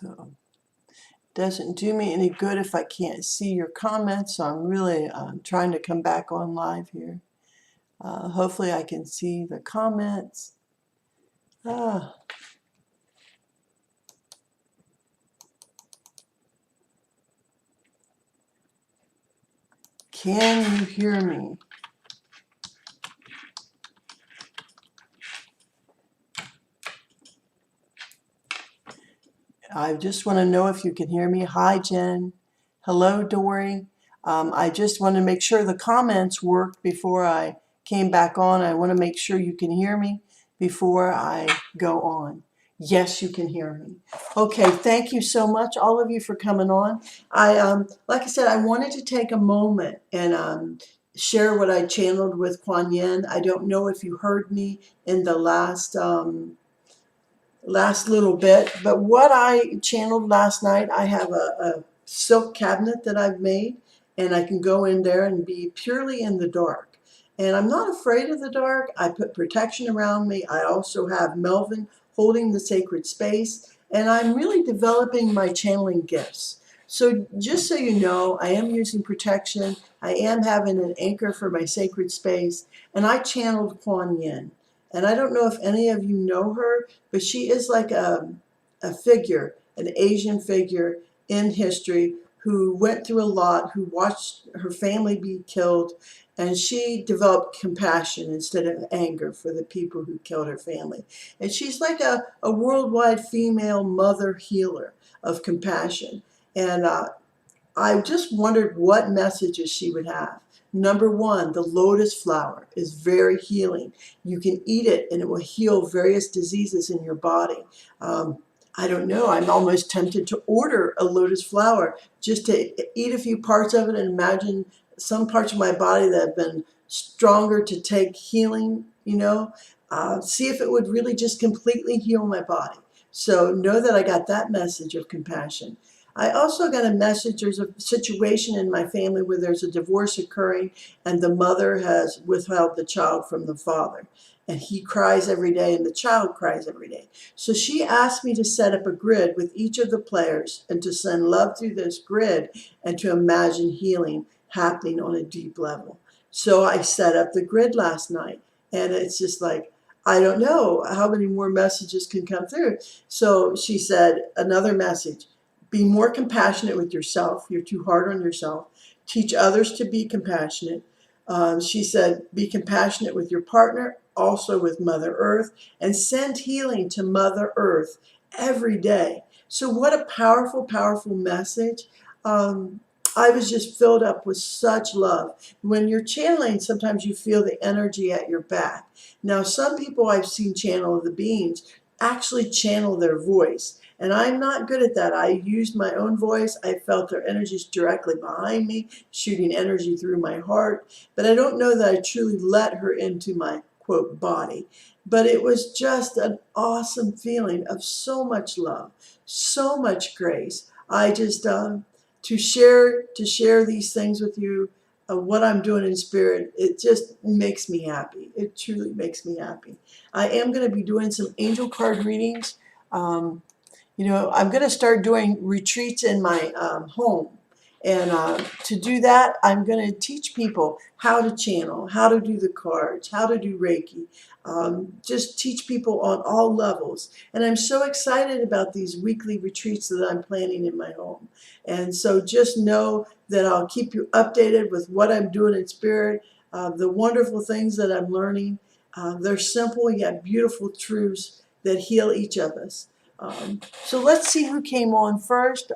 So doesn't do me any good if I can't see your comments, so I'm really trying to come back on live here. Hopefully I can see the comments. Can you hear me? I just want to know if you can hear me. Hi, Jen. Hello, Dory. I just want to make sure the comments worked before I came back on. I want to make sure you can hear me before I go on. Yes, you can hear me. Okay, thank you so much, all of you, for coming on. Like I said, I wanted to take a moment and share what I channeled with Kuan Yin. I don't know if you heard me in the last little bit, but what I channeled last night, I have a silk cabinet that I've made, and I can go in there and be purely in the dark. And I'm not afraid of the dark. I put protection around me. I also have Melvin holding the sacred space, and I'm really developing my channeling gifts. So just so you know, I am using protection. I am having an anchor for my sacred space, and I channeled Kuan Yin. And I don't know if any of you know her, but she is like a figure, an Asian figure in history who went through a lot, who watched her family be killed, and she developed compassion instead of anger for the people who killed her family. And she's like a worldwide female mother healer of compassion. And I just wondered what messages she would have. Number one, the lotus flower is very healing. You can eat it and it will heal various diseases in your body. I don't know, I'm almost tempted to order a lotus flower just to eat a few parts of it and imagine some parts of my body that have been stronger to take healing, see if it would really just completely heal my body. So know that I got that message of compassion. I also got a message, there's a situation in my family where there's a divorce occurring and the mother has withheld the child from the father. And he cries every day and the child cries every day. So she asked me to set up a grid with each of the players and to send love through this grid and to imagine healing happening on a deep level. So I set up the grid last night, and it's just like, I don't know how many more messages can come through. So she said, another message. Be more compassionate with yourself. You're too hard on yourself. Teach others to be compassionate. She said, be compassionate with your partner, also with Mother Earth, and send healing to Mother Earth every day. So what a powerful, powerful message. I was just filled up with such love. When you're channeling, sometimes you feel the energy at your back. Now, some people I've seen channel the beings actually channel their voice. And I'm not good at that. I used my own voice. I felt their energies directly behind me, shooting energy through my heart. But I don't know that I truly let her into my, quote, body. But it was just an awesome feeling of so much love, so much grace. I just, to share these things with you, what I'm doing in spirit, it just makes me happy. It truly makes me happy. I am going to be doing some angel card readings. I'm going to start doing retreats in my home. And to do that, I'm going to teach people how to channel, how to do the cards, how to do Reiki. Just teach people on all levels. And I'm so excited about these weekly retreats that I'm planning in my home. And so just know that I'll keep you updated with what I'm doing in spirit, the wonderful things that I'm learning. They're simple yet beautiful truths that heal each of us. So let's see who came on first.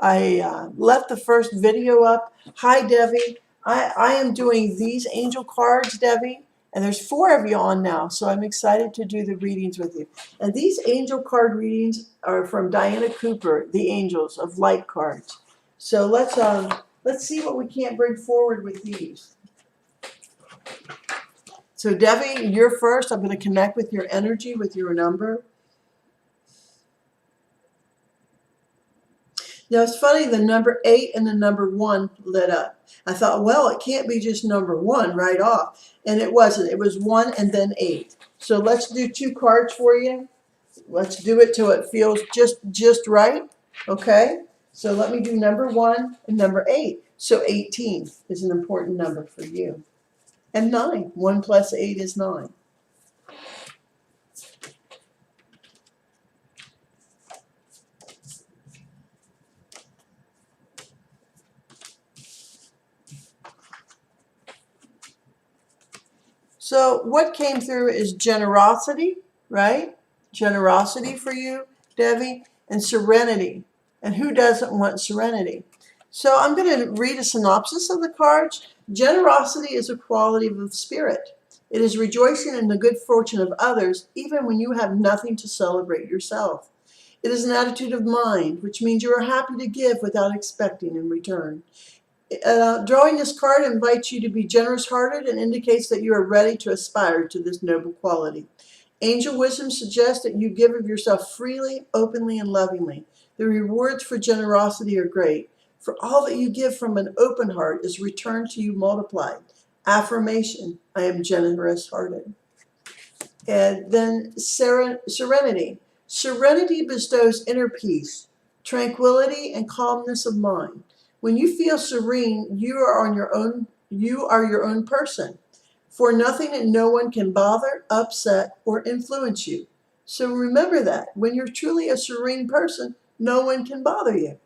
I left the first video up. Hi, Debbie. I am doing these angel cards, Debbie, and there's 4 of you on now, so I'm excited to do the readings with you. And these angel card readings are from Diana Cooper, The Angels of Light cards. So let's see what we can't bring forward with these. So Debbie, you're first. I'm going to connect with your energy, with your number. Now, it's funny, the number 8 and the number 1 lit up. I thought, well, it can't be just number 1 right off. And it wasn't. It was 1 and then 8. So let's do 2 cards for you. Let's do it till it feels just right. Okay? So let me do number 1 and number 8. So 18 is an important number for you. And 9. 1 plus 8 is 9. So what came through is generosity, right? Generosity for you, Debbie, and serenity. And who doesn't want serenity? So I'm going to read a synopsis of the cards. Generosity is a quality of the spirit. It is rejoicing in the good fortune of others, even when you have nothing to celebrate yourself. It is an attitude of mind, which means you are happy to give without expecting in return. Drawing this card invites you to be generous-hearted and indicates that you are ready to aspire to this noble quality. Angel wisdom suggests that you give of yourself freely, openly, and lovingly. The rewards for generosity are great. For all that you give from an open heart is returned to you multiplied. Affirmation, I am generous-hearted. And then serenity. Serenity bestows inner peace, tranquility, and calmness of mind. When you feel serene, you are your own person. For nothing and no one can bother, upset, or influence you. So remember that. When you're truly a serene person, no one can bother you.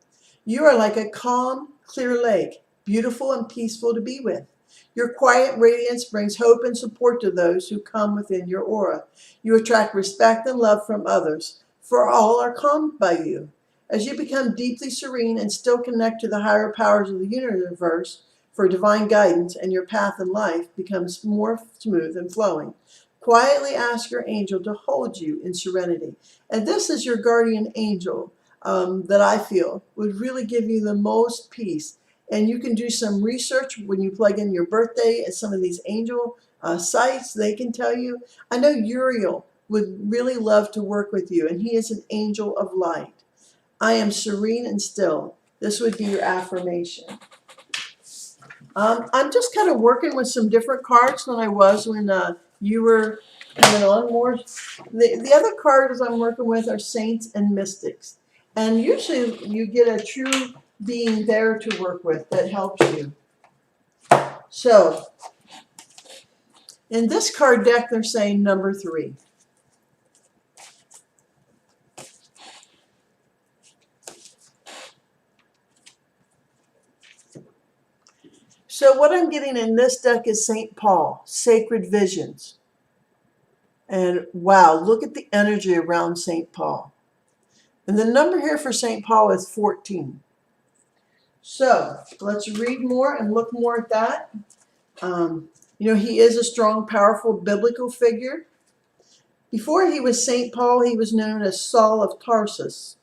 You are like a calm, clear lake, beautiful and peaceful to be with. Your quiet radiance brings hope and support to those who come within your aura. You attract respect and love from others, for all are calmed by you. As you become deeply serene and still connect to the higher powers of the universe for divine guidance, and your path in life becomes more smooth and flowing, quietly ask your angel to hold you in serenity. And this is your guardian angel that I feel would really give you the most peace. And you can do some research when you plug in your birthday at some of these angel sites. They can tell you. I know Uriel would really love to work with you, and he is an angel of light. I am serene and still. This would be your affirmation. I'm just kind of working with some different cards than I was when you were coming on more. The other cards I'm working with are saints and mystics. And usually you get a true being there to work with that helps you. So, in this card deck, they're saying number 3. So what I'm getting in this deck is St. Paul, Sacred Visions. And wow, look at the energy around St. Paul. And the number here for St. Paul is 14. So let's read more and look more at that. He is a strong, powerful biblical figure. Before he was St. Paul, he was known as Saul of Tarsus,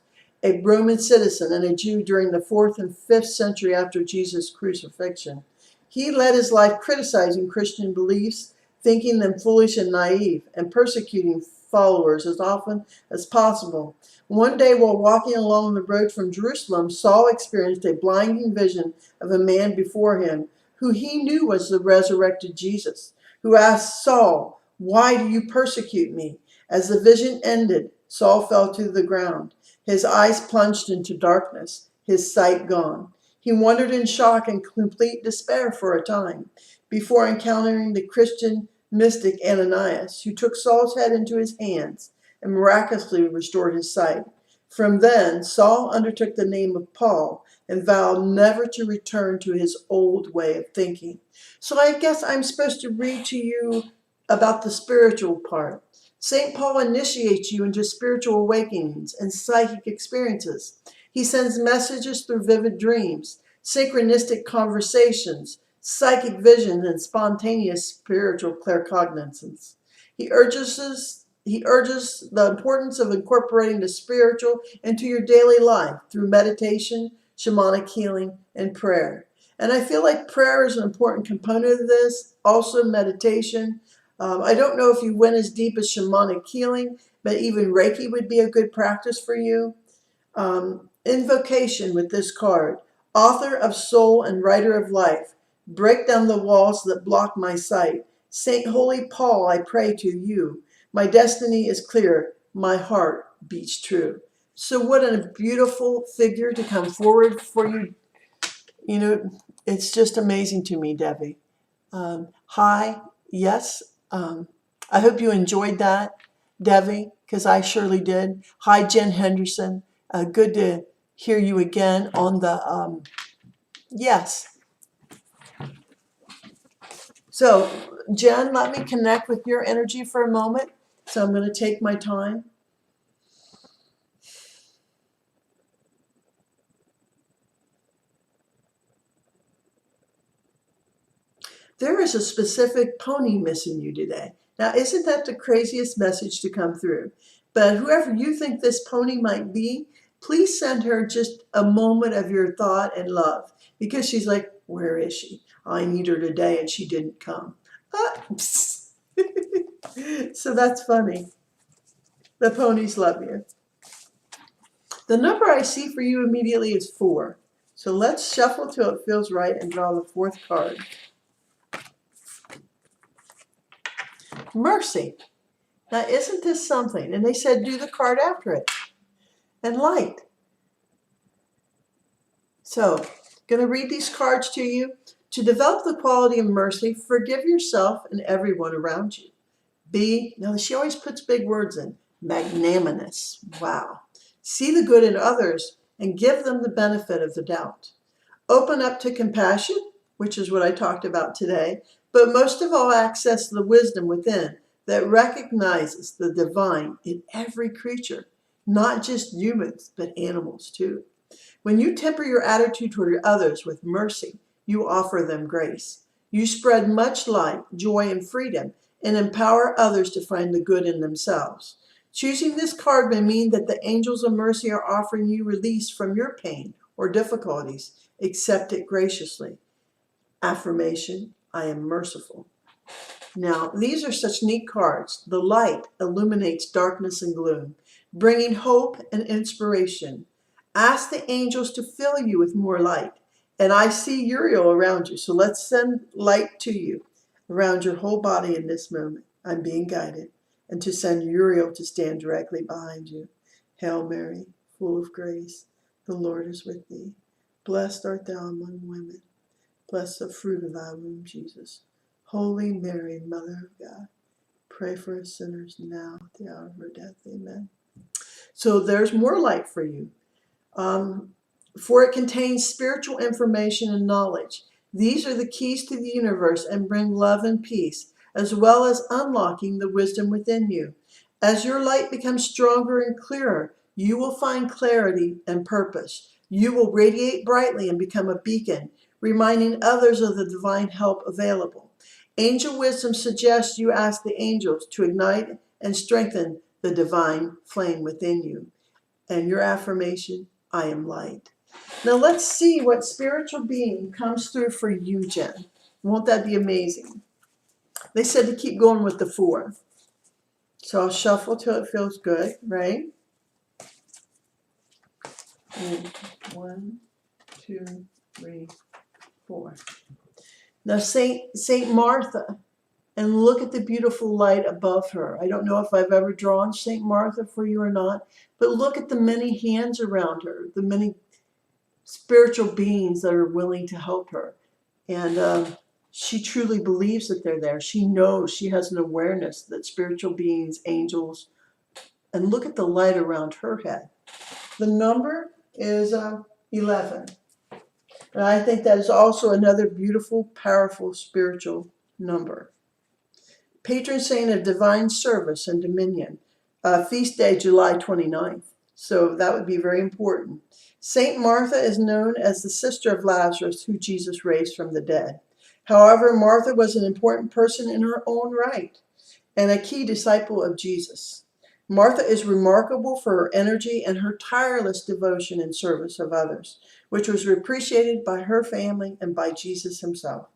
a Roman citizen and a Jew during the 4th and 5th century after Jesus' crucifixion. He led his life criticizing Christian beliefs, thinking them foolish and naive, and persecuting followers as often as possible. One day, while walking along the road from Jerusalem, Saul experienced a blinding vision of a man before him who he knew was the resurrected Jesus, who asked Saul, "Why do you persecute me?" As the vision ended, Saul fell to the ground. His eyes plunged into darkness, his sight gone. He wandered in shock and complete despair for a time, before encountering the Christian mystic Ananias, who took Saul's head into his hands and miraculously restored his sight. From then, Saul undertook the name of Paul and vowed never to return to his old way of thinking. So I guess I'm supposed to read to you about the spiritual part. St. Paul initiates you into spiritual awakenings and psychic experiences. He sends messages through vivid dreams, synchronistic conversations, psychic visions, and spontaneous spiritual claircognizance. He urges the importance of incorporating the spiritual into your daily life through meditation, shamanic healing, and prayer. And I feel like prayer is an important component of this, also meditation. I don't know if you went as deep as shamanic healing, but even Reiki would be a good practice for you. Invocation with this card. Author of soul and writer of life, break down the walls that block my sight. Saint Holy Paul, I pray to you. My destiny is clear. my heart beats true. So what a beautiful figure to come forward for you. You know, it's just amazing to me, Debbie. Hi, yes. I hope you enjoyed that, Debbie, because I surely did. Hi, Jen Henderson. Good to hear you again on the yes. So, Jen, let me connect with your energy for a moment. So I'm going to take my time. There is a specific pony missing you today. Now, isn't that the craziest message to come through? But whoever you think this pony might be, please send her just a moment of your thought and love, because she's like, where is she? I need her today and she didn't come. So that's funny. The ponies love you. The number I see for you immediately is 4. So let's shuffle till it feels right and draw the 4th card. Mercy. Now, isn't this something? And they said, do the card after it. And light. So, going to read these cards to you. To develop the quality of mercy, forgive yourself and everyone around you. Be, now she always puts big words in, magnanimous. Wow. See the good in others and give them the benefit of the doubt. Open up to compassion, which is what I talked about today, but most of all, access the wisdom within that recognizes the divine in every creature, not just humans, but animals too. When you temper your attitude toward others with mercy, you offer them grace. You spread much light, joy, and freedom, and empower others to find the good in themselves. Choosing this card may mean that the angels of mercy are offering you release from your pain or difficulties. Accept it graciously. Affirmation, I am merciful. Now, these are such neat cards. The light illuminates darkness and gloom, bringing hope and inspiration. Ask the angels to fill you with more light. And I see Uriel around you, so let's send light to you around your whole body in this moment. I'm being guided. And to send Uriel to stand directly behind you. Hail Mary, full of grace, the Lord is with thee. Blessed art thou among women. Blessed the fruit of thy womb, Jesus. Holy Mary, Mother of God, pray for us sinners now at the hour of our death. Amen. So there's more light for you. For it contains spiritual information and knowledge. These are the keys to the universe and bring love and peace, as well as unlocking the wisdom within you. As your light becomes stronger and clearer, you will find clarity and purpose. You will radiate brightly and become a beacon, reminding others of the divine help available. Angel wisdom suggests you ask the angels to ignite and strengthen the divine flame within you. And your affirmation, I am light. Now let's see what spiritual being comes through for you, Jen. Won't that be amazing? They said to keep going with the 4. So I'll shuffle till it feels good, right? And 1, 2, 3, 4. Now Saint Martha, and look at the beautiful light above her. I don't know if I've ever drawn Saint Martha for you or not, but look at the many hands around her, the many spiritual beings that are willing to help her. And she truly believes that they're there. She knows, she has an awareness that spiritual beings, angels, and look at the light around her head. The number is 11. And I think that is also another beautiful, powerful spiritual number. Patron saint of divine service and dominion. Feast day, July 29th. So that would be very important. Saint Martha is known as the sister of Lazarus, who Jesus raised from the dead. However, Martha was an important person in her own right and a key disciple of Jesus. Martha is remarkable for her energy and her tireless devotion in service of others, which was appreciated by her family and by Jesus himself.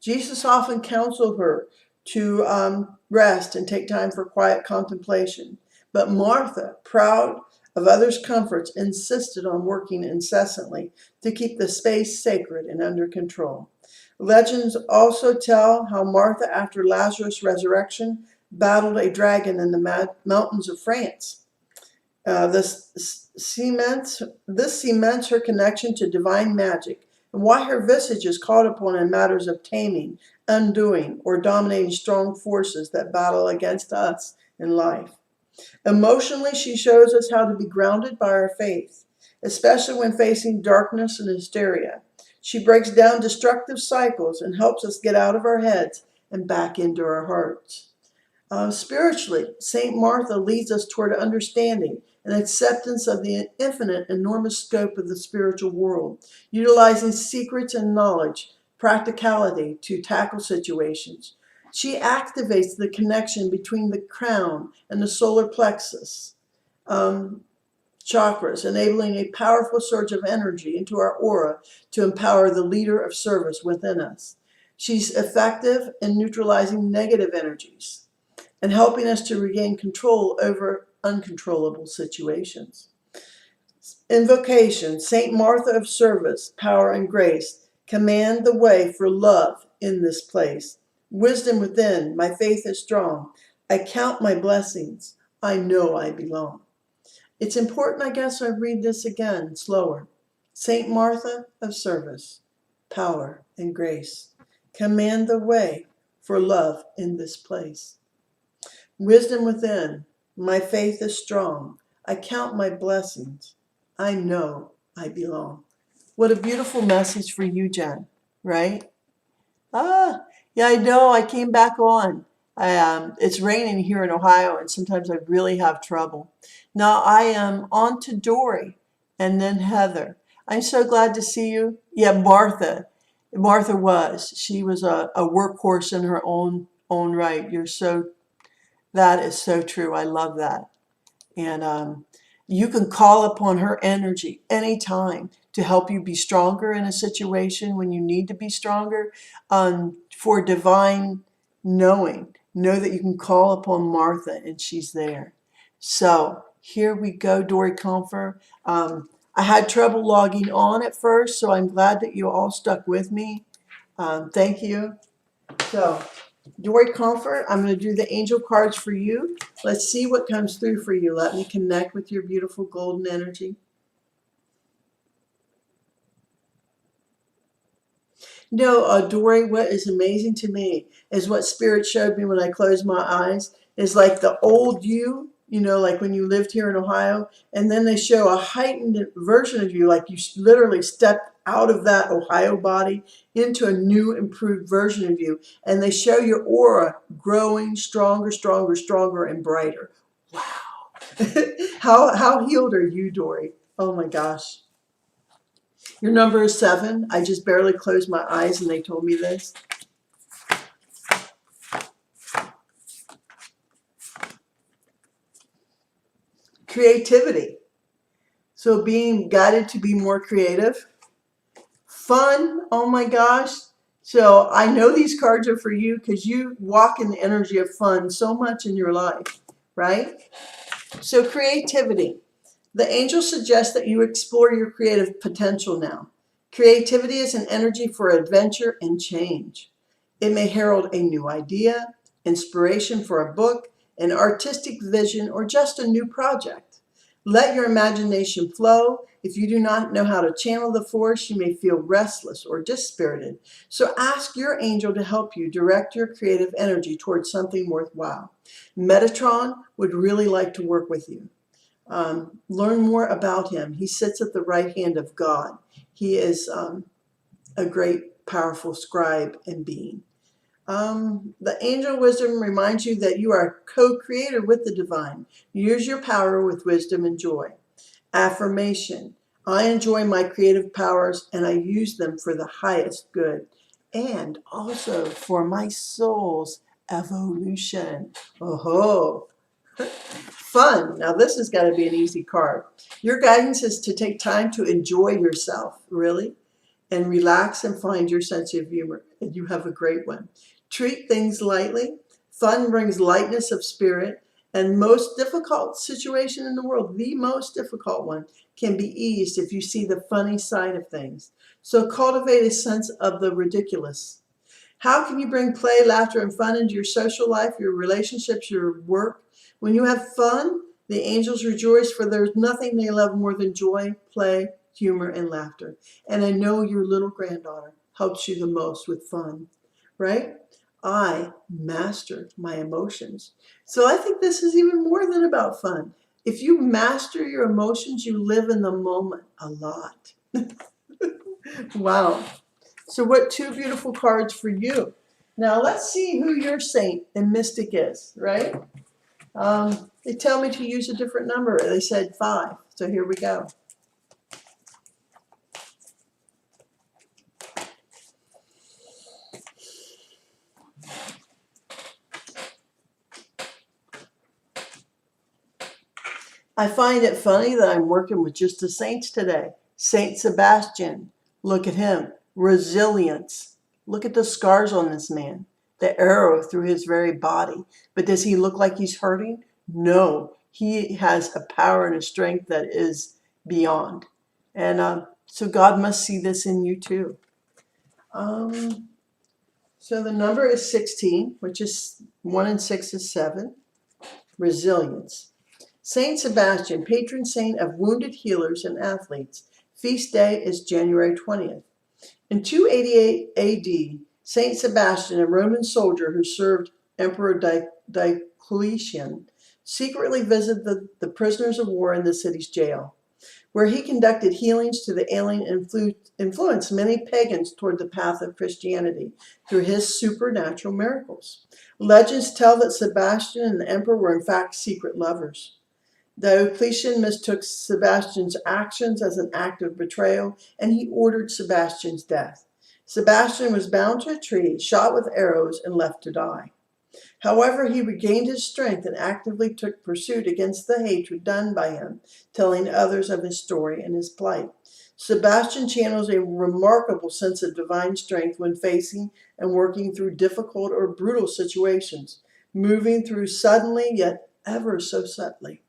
Jesus often counseled her to rest and take time for quiet contemplation. But Martha, proud of others' comforts, insisted on working incessantly to keep the space sacred and under control. Legends also tell how Martha, after Lazarus' resurrection, battled a dragon in the mountains of France. This cements her connection to divine magic and why her visage is called upon in matters of taming, undoing, or dominating strong forces that battle against us in life. Emotionally, she shows us how to be grounded by our faith, especially when facing darkness and hysteria. She breaks down destructive cycles and helps us get out of our heads and back into our hearts. Spiritually, St. Martha leads us toward understanding and acceptance of the infinite, enormous scope of the spiritual world, utilizing secrets and knowledge, practicality to tackle situations. She activates the connection between the crown and the solar plexus chakras, enabling a powerful surge of energy into our aura to empower the leader of service within us. She's effective in neutralizing negative energies and helping us to regain control over uncontrollable situations. Invocation, Saint Martha of Service, Power and Grace, command the way for love in this place. Wisdom within, my faith is strong. I count my blessings. I know I belong. It's important, I guess, I read this again slower. Saint Martha of Service, Power and Grace, command the way for love in this place. Wisdom within, my faith is strong. I count my blessings. I know I belong. What a beautiful message for you, Jen, right? Yeah, I know. I came back on. It's raining here in Ohio, and sometimes I really have trouble. Now I am on to Dory and then Heather. I'm so glad to see you. Yeah, Martha. Martha was. She was a workhorse in her own right. That is so true. I love that. And you can call upon her energy anytime to help you be stronger in a situation when you need to be stronger. For divine knowing, know that you can call upon Martha and she's there. So here we go, Dory Comfort. I had trouble logging on at first, so I'm glad that you all stuck with me. Thank you. So, Dory Comfort, I'm going to do the angel cards for you. Let's see what comes through for you. Let me connect with your beautiful golden energy. No, Dory, what is amazing to me is what Spirit showed me when I closed my eyes is like the old you, like when you lived here in Ohio, and then they show a heightened version of you, like you literally stepped out of that Ohio body into a new, improved version of you, and they show your aura growing stronger, stronger, stronger, and brighter. Wow. How healed are you, Dory? Oh my gosh. Your number is 7. I just barely closed my eyes and they told me this. Creativity. So being guided to be more creative. Fun. Oh my gosh. So I know these cards are for you because you walk in the energy of fun so much in your life, right? So creativity. The angels suggest that you explore your creative potential now. Creativity is an energy for adventure and change. It may herald a new idea, inspiration for a book, an artistic vision, or just a new project. Let your imagination flow. If you do not know how to channel the force, you may feel restless or dispirited. So ask your angel to help you direct your creative energy towards something worthwhile. Metatron would really like to work with you. Learn more about him. He sits at the right hand of God. He is a great, powerful scribe and being. The angel wisdom reminds you that you are a co-creator with the divine. Use your power with wisdom and joy. Affirmation. I enjoy my creative powers and I use them for the highest good and also for my soul's evolution. Oh, fun. Now this has got to be an easy card. Your guidance is to take time to enjoy yourself, really, and relax and find your sense of humor. And you have a great one. Treat things lightly. Fun brings lightness of spirit. And most difficult situation in the world, the most difficult one, can be eased if you see the funny side of things. So cultivate a sense of the ridiculous. How can you bring play, laughter, and fun into your social life, your relationships, your work? When you have fun, the angels rejoice, for there's nothing they love more than joy, play, humor, and laughter. And I know your little granddaughter helps you the most with fun, right? I master my emotions. So I think this is even more than about fun. If you master your emotions, you live in the moment a lot. Wow. So what two beautiful cards for you. Now let's see who your saint and mystic is, right? They tell me to use a different number. They said 5. So here we go. I find it funny that I'm working with just the saints today. Saint Sebastian, look at him. Resilience. Look at the scars on this man. The arrow through his very body. But does he look like he's hurting? No. He has a power and a strength that is beyond. And so God must see this in you too. So the number is 16, which is 1 and 6 is 7. Resilience. Saint Sebastian, patron saint of wounded healers and athletes. Feast day is January 20th. In 288 AD, Saint Sebastian, a Roman soldier who served Emperor Diocletian, secretly visited the prisoners of war in the city's jail, where he conducted healings to the alien influenced many pagans toward the path of Christianity through his supernatural miracles. Legends tell that Sebastian and the emperor were in fact secret lovers. Diocletian mistook Sebastian's actions as an act of betrayal, and he ordered Sebastian's death. Sebastian was bound to a tree, shot with arrows, and left to die. However, he regained his strength and actively took pursuit against the hatred done by him, telling others of his story and his plight. Sebastian channels a remarkable sense of divine strength when facing and working through difficult or brutal situations, moving through suddenly yet ever so subtly.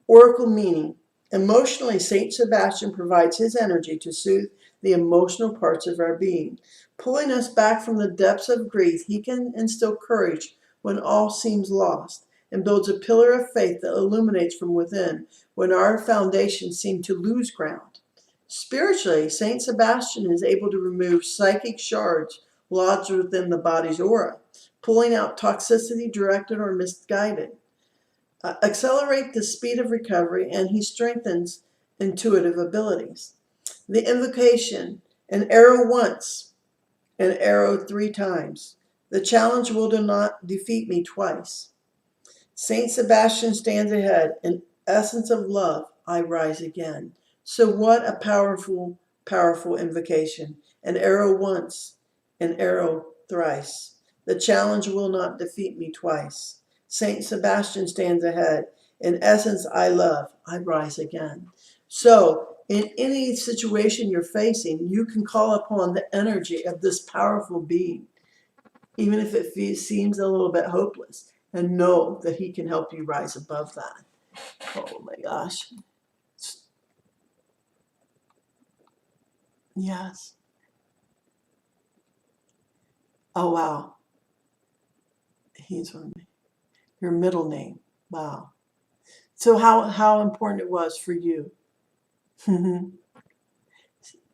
Oracle meaning. Emotionally, Saint Sebastian provides his energy to soothe the emotional parts of our being. Pulling us back from the depths of grief, he can instill courage when all seems lost, and builds a pillar of faith that illuminates from within when our foundations seem to lose ground. Spiritually, Saint Sebastian is able to remove psychic shards lodged within the body's aura, pulling out toxicity directed or misguided. Accelerate the speed of recovery, and he strengthens intuitive abilities. The invocation, an arrow once, an arrow 3 times. The challenge will not defeat me twice. Saint Sebastian stands ahead. In essence of love, I rise again. So what a powerful, powerful invocation. An arrow once, an arrow thrice. The challenge will not defeat me twice. Saint Sebastian stands ahead. In essence, I love, I rise again. So in any situation you're facing, you can call upon the energy of this powerful being, even if it seems a little bit hopeless, and know that he can help you rise above that. Oh my gosh. Yes. Oh, wow. He's on me. Your middle name. Wow. So how important it was for you.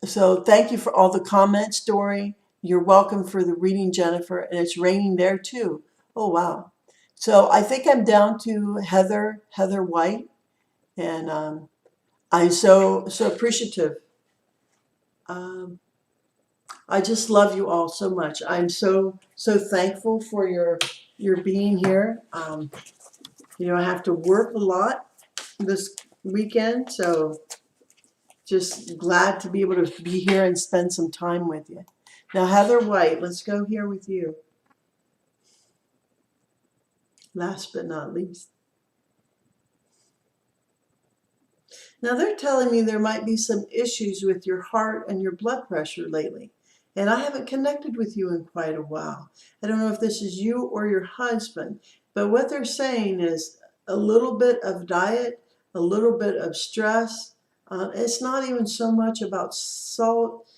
So thank you for all the comments, Dory. You're welcome for the reading, Jennifer. And it's raining there too. Oh, wow. So I think I'm down to Heather White. And I'm so appreciative. I just love you all so much. I'm so thankful for your being here. I have to work a lot this weekend, so just glad to be able to be here and spend some time with you. Now, Heather White, let's go here with you. Last but not least. Now, they're telling me there might be some issues with your heart and your blood pressure lately. And I haven't connected with you in quite a while. I don't know if this is you or your husband, but what they're saying is a little bit of diet, a little bit of stress. It's not even so much about salt.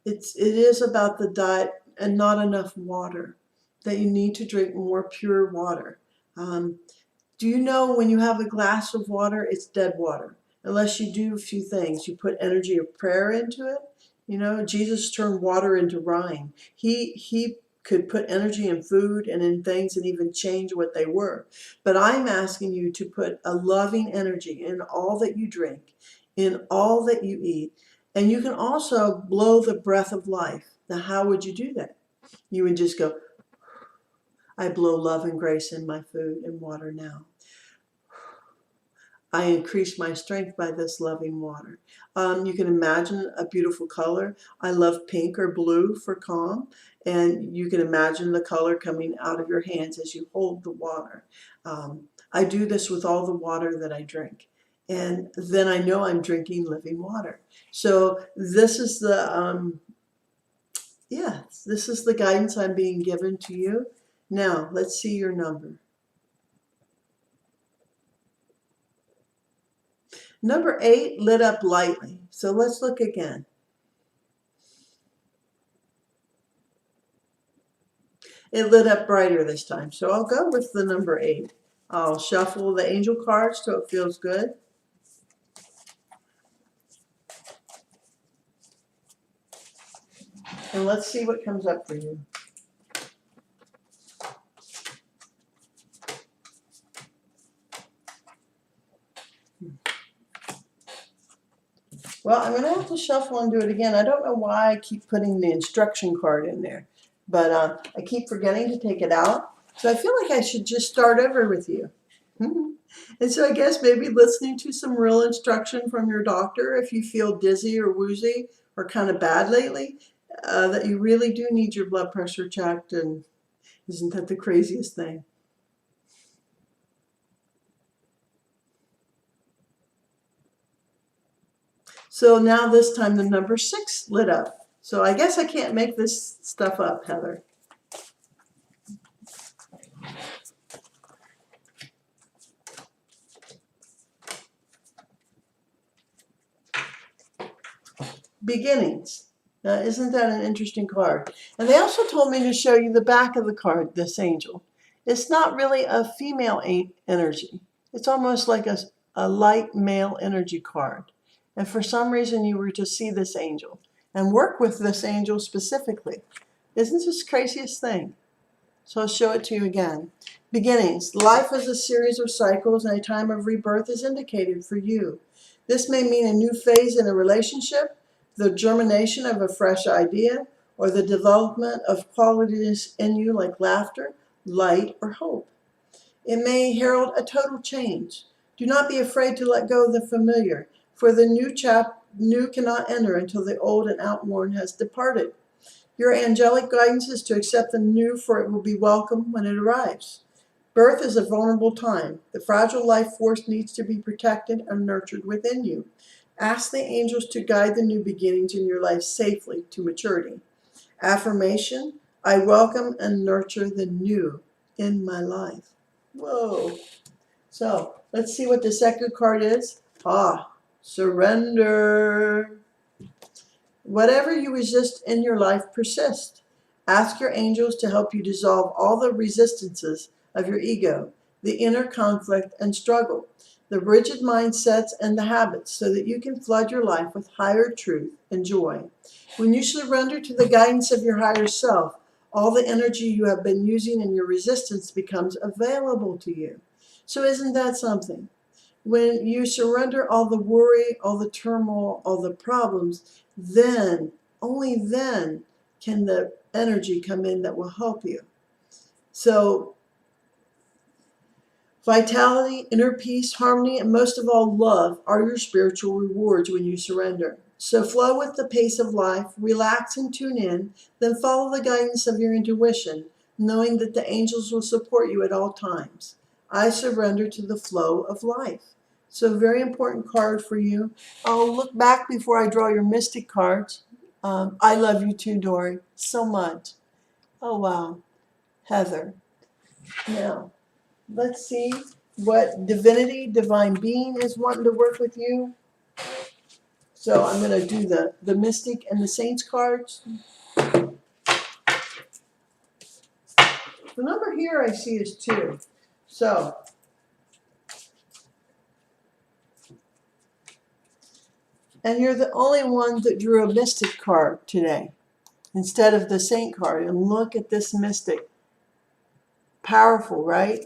It is about the diet and not enough water, that you need to drink more pure water. Do you know when you have a glass of water, it's dead water? Unless you do a few things. You put energy of prayer into it. You know, Jesus turned water into wine. He could put energy in food and in things and even change what they were. But I'm asking you to put a loving energy in all that you drink, in all that you eat. And you can also blow the breath of life. Now, how would you do that? You would just go, I blow love and grace in my food and water now. I increase my strength by this loving water. You can imagine a beautiful color. I love pink or blue for calm. And you can imagine the color coming out of your hands as you hold the water. I do this with all the water that I drink. And then I know I'm drinking living water. So this is the, this is the guidance I'm being given to you. Now, let's see your number. Number 8 lit up lightly. So let's look again. It lit up brighter this time. So I'll go with the number 8. I'll shuffle the angel cards so it feels good. And let's see what comes up for you. Well, I'm going to have to shuffle and do it again. I don't know why I keep putting the instruction card in there, but I keep forgetting to take it out. So I feel like I should just start over with you. And so I guess maybe listening to some real instruction from your doctor if you feel dizzy or woozy or kind of bad lately, that you really do need your blood pressure checked. And isn't that the craziest thing? So now this time the number 6 lit up. So I guess I can't make this stuff up, Heather. Beginnings. Now, isn't that an interesting card? And they also told me to show you the back of the card, this angel. It's not really a female energy. It's almost like a light male energy card. And for some reason, you were to see this angel and work with this angel specifically. Isn't this the craziest thing? So I'll show it to you again. Beginnings. Life is a series of cycles, and a time of rebirth is indicated for you. This may mean a new phase in a relationship, the germination of a fresh idea, or the development of qualities in you like laughter, light, or hope. It may herald a total change. Do not be afraid to let go of the familiar, for the new cannot enter until the old and outworn has departed. Your angelic guidance is to accept the new, for it will be welcome when it arrives. Birth is a vulnerable time. The fragile life force needs to be protected and nurtured within you. Ask the angels to guide the new beginnings in your life safely to maturity. Affirmation: I welcome and nurture the new in my life. Whoa. So let's see what the second card is. Surrender. Whatever you resist in your life persists. Ask your angels to help you dissolve all the resistances of your ego, the inner conflict and struggle, the rigid mindsets and the habits, so that you can flood your life with higher truth and joy. When you surrender to the guidance of your higher self, all the energy you have been using in your resistance becomes available to you. So isn't that something? When you surrender all the worry, all the turmoil, all the problems, then, only then, can the energy come in that will help you. So, vitality, inner peace, harmony, and most of all, love are your spiritual rewards when you surrender. So flow with the pace of life, relax and tune in, then follow the guidance of your intuition, knowing that the angels will support you at all times. I surrender to the flow of life. So very important card for you. I'll look back before I draw your mystic cards. I love you too, Dory, so much. Oh, wow. Heather. Now, let's see what divinity, divine being is wanting to work with you. So I'm going to do the mystic and the saints cards. The number here I see is 2. So, and you're the only one that drew a mystic card today instead of the saint card. And look at this mystic. Powerful, right?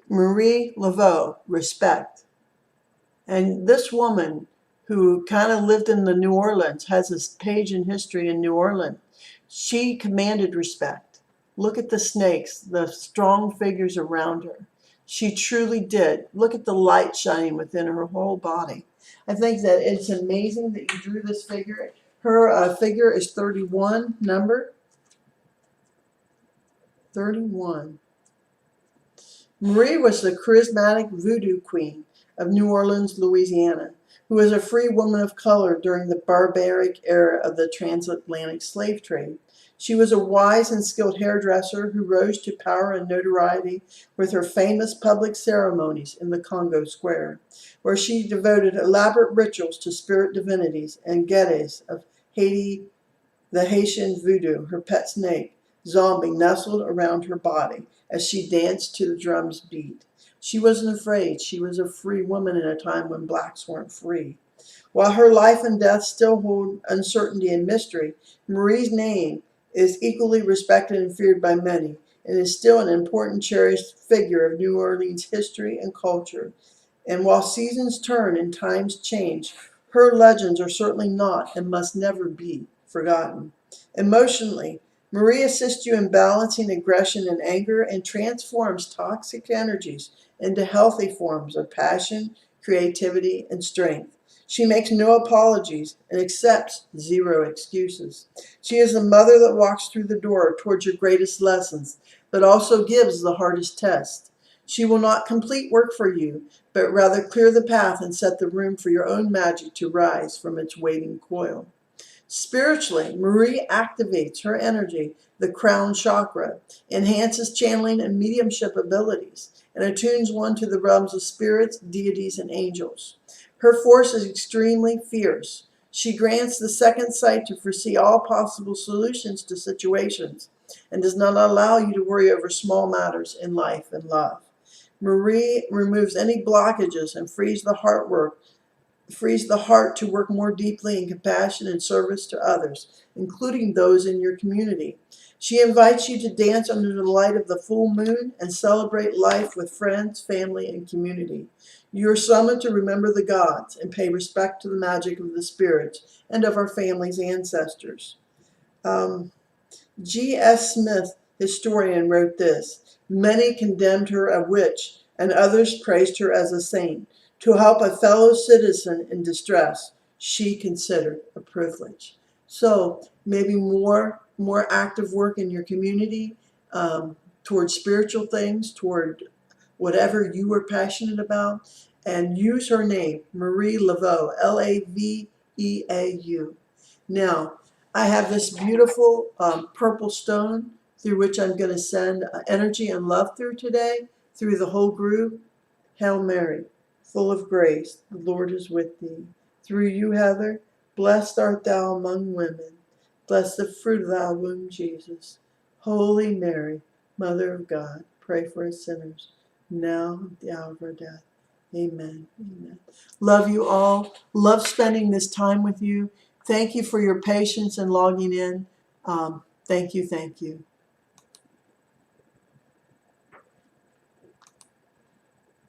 Marie Laveau, respect. And this woman who kind of lived in the New Orleans, has this page in history in New Orleans. She commanded respect. Look at the snakes, the strong figures around her. She truly did. Look at the light shining within her whole body. I think that it's amazing that you drew this figure. Her figure is 31 number. 31. Marie was the charismatic voodoo queen of New Orleans, Louisiana, who was a free woman of color during the barbaric era of the transatlantic slave trade. She was a wise and skilled hairdresser who rose to power and notoriety with her famous public ceremonies in the Congo Square, where she devoted elaborate rituals to spirit divinities and gettes of Haiti, the Haitian voodoo, her pet snake, Zombie, nestled around her body as she danced to the drum's beat. She wasn't afraid. She was a free woman in a time when blacks weren't free. While her life and death still hold uncertainty and mystery, Marie's name is equally respected and feared by many, and is still an important, cherished figure of New Orleans history and culture. And while seasons turn and times change, her legends are certainly not and must never be forgotten. Emotionally, Marie assists you in balancing aggression and anger and transforms toxic energies into healthy forms of passion, creativity, and strength. She makes no apologies and accepts zero excuses. She is the mother that walks through the door towards your greatest lessons, but also gives the hardest test. She will not complete work for you, but rather clear the path and set the room for your own magic to rise from its waiting coil. Spiritually, Marie activates her energy, the crown chakra, enhances channeling and mediumship abilities, and attunes one to the realms of spirits, deities, and angels. Her force is extremely fierce. She grants the second sight to foresee all possible solutions to situations and does not allow you to worry over small matters in life and love. Marie removes any blockages and frees the heart to work more deeply in compassion and service to others, including those in your community. She invites you to dance under the light of the full moon and celebrate life with friends, family, and community. You are summoned to remember the gods and pay respect to the magic of the spirits and of our family's ancestors. G.S. Smith, historian, wrote this: "Many condemned her a witch, and others praised her as a saint. To help a fellow citizen in distress, she considered a privilege." So maybe more active work in your community, toward spiritual things, toward whatever you are passionate about, and use her name, Marie Laveau, Laveau. Now, I have this beautiful purple stone through which I'm going to send energy and love through today, through the whole group. Hail Mary, full of grace, the Lord is with thee. Through you, Heather, blessed art thou among women. Blessed the fruit of thy womb, Jesus. Holy Mary, Mother of God, pray for us sinners, now at the hour of our death. Amen. Amen. Love you all. Love spending this time with you. Thank you for your patience and logging in. Thank you. Thank you.